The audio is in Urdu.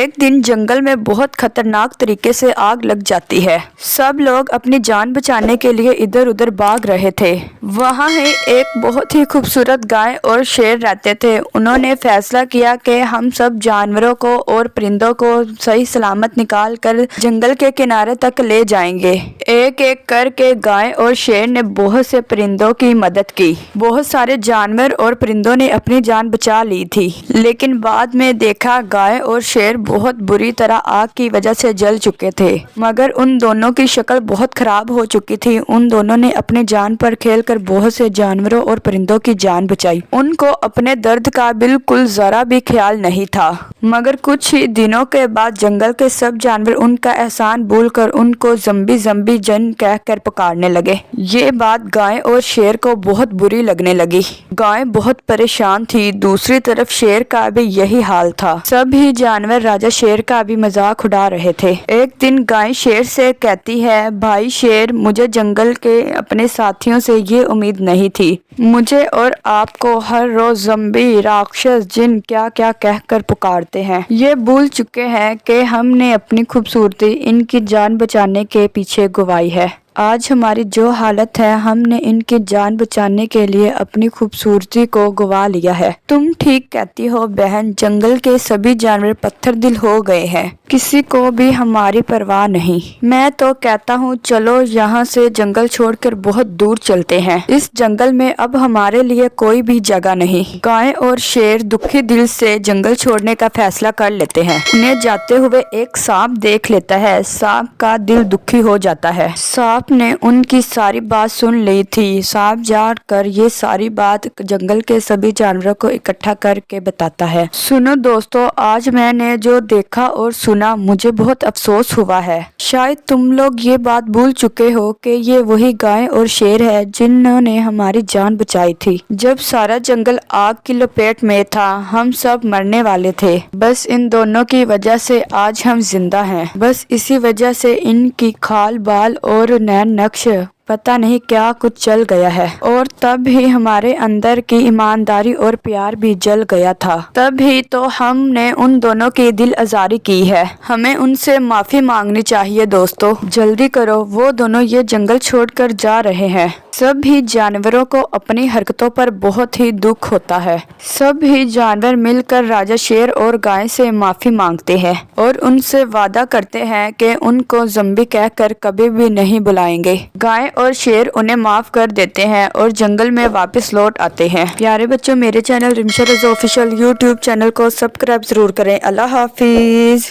ایک دن جنگل میں بہت خطرناک طریقے سے آگ لگ جاتی ہے۔ سب لوگ اپنی جان بچانے کے لیے ادھر ادھر بھاگ رہے تھے۔ وہاں ہی ایک بہت ہی خوبصورت گائے اور شیر رہتے تھے۔ انہوں نے فیصلہ کیا کہ ہم سب جانوروں کو اور پرندوں کو صحیح سلامت نکال کر جنگل کے کنارے تک لے جائیں گے۔ ایک ایک کر کے گائے اور شیر نے بہت سے پرندوں کی مدد کی۔ بہت سارے جانور اور پرندوں نے اپنی جان بچا لی تھی، لیکن بعد میں دیکھا گائے اور شیر بہت بری طرح آگ کی وجہ سے جل چکے تھے، مگر ان دونوں کی شکل بہت خراب ہو چکی تھی۔ ان دونوں نے اپنے جان پر کھیل کر بہت سے جانوروں اور پرندوں کی جان بچائی۔ ان کو اپنے درد کا بالکل ذرا بھی خیال نہیں تھا، مگر کچھ ہی دنوں کے بعد جنگل کے سب جانور ان کا احسان بھول کر ان کو زمبی زمبی جن کہہ کر پکارنے لگے۔ یہ بات گائے اور شیر کو بہت بری لگنے لگی۔ گائے بہت پریشان تھی، دوسری طرف شیر کا بھی یہی حال تھا۔ سب ہی جانور راجا شیر کا بھی مذاق اڑا رہے تھے۔ ایک دن گائے شیر سے کہتی ہے، بھائی شیر، مجھے جنگل کے اپنے ساتھیوں سے یہ امید نہیں تھی۔ مجھے اور آپ کو ہر روز زمبی، راکشس، جن کیا کیا کہہ کر پکارتے ہیں۔ یہ بھول چکے ہیں کہ ہم نے اپنی خوبصورتی ان کی جان بچانے کے پیچھے گنوائی ہے۔ آج ہماری جو حالت ہے، ہم نے ان کی جان بچانے کے لیے اپنی خوبصورتی کو گنوا لیا ہے۔ تم ٹھیک کہتی ہو بہن، جنگل کے سبھی جانور پتھر دل ہو گئے ہیں، کسی کو بھی ہماری پرواہ نہیں۔ میں تو کہتا ہوں چلو یہاں سے جنگل چھوڑ کر بہت دور چلتے ہیں۔ اس جنگل میں اب ہمارے لیے کوئی بھی جگہ نہیں۔ گائے اور شیر دکھی دل سے جنگل چھوڑنے کا فیصلہ کر لیتے ہیں۔ انہیں جاتے ہوئے ایک سانپ دیکھ لیتا ہے۔ سانپ کا دل دکھی ہو جاتا ہے۔ سانپ نے ان کی ساری بات سن لی تھی۔ سانپ جا کر یہ ساری بات جنگل کے سبھی جانوروں کو اکٹھا کر کے بتاتا ہے۔ سنو دوستو، آج میں نے جو دیکھا اور سنا، مجھے بہت افسوس ہوا ہے۔ شاید تم لوگ یہ بات بھول چکے ہو کہ یہ وہی گائے اور شیر ہے جنہوں نے ہماری جان بچائی تھی۔ جب سارا جنگل آگ کی لپیٹ میں تھا، ہم سب مرنے والے تھے۔ بس ان دونوں کی وجہ سے آج ہم زندہ ہیں۔ بس اسی وجہ سے ان کی کھال بال اور نین نقش پتہ نہیں کیا کچھ چل گیا ہے، اور تب ہی ہمارے اندر کی ایمانداری اور پیار بھی جل گیا تھا۔ تب ہی تو ہم نے ان دونوں کی دل آزاری کی ہے۔ ہمیں ان سے معافی مانگنی چاہیے دوستو۔ جلدی کرو، وہ دونوں یہ جنگل چھوڑ کر جا رہے ہیں۔ سب ہی جانوروں کو اپنی حرکتوں پر بہت ہی دکھ ہوتا ہے۔ سب ہی جانور مل کر راجا شیر اور گائے سے معافی مانگتے ہیں اور ان سے وعدہ کرتے ہیں کہ ان کو زمبی کہہ کر کبھی بھی نہیں بلائیں گے۔ گائے اور شیر انہیں معاف کر دیتے ہیں اور جنگل میں واپس لوٹ آتے ہیں۔ پیارے بچوں، میرے چینل رمشا رضا آفیشیل یوٹیوب چینل کو سبسکرائب ضرور کریں۔ اللہ حافظ۔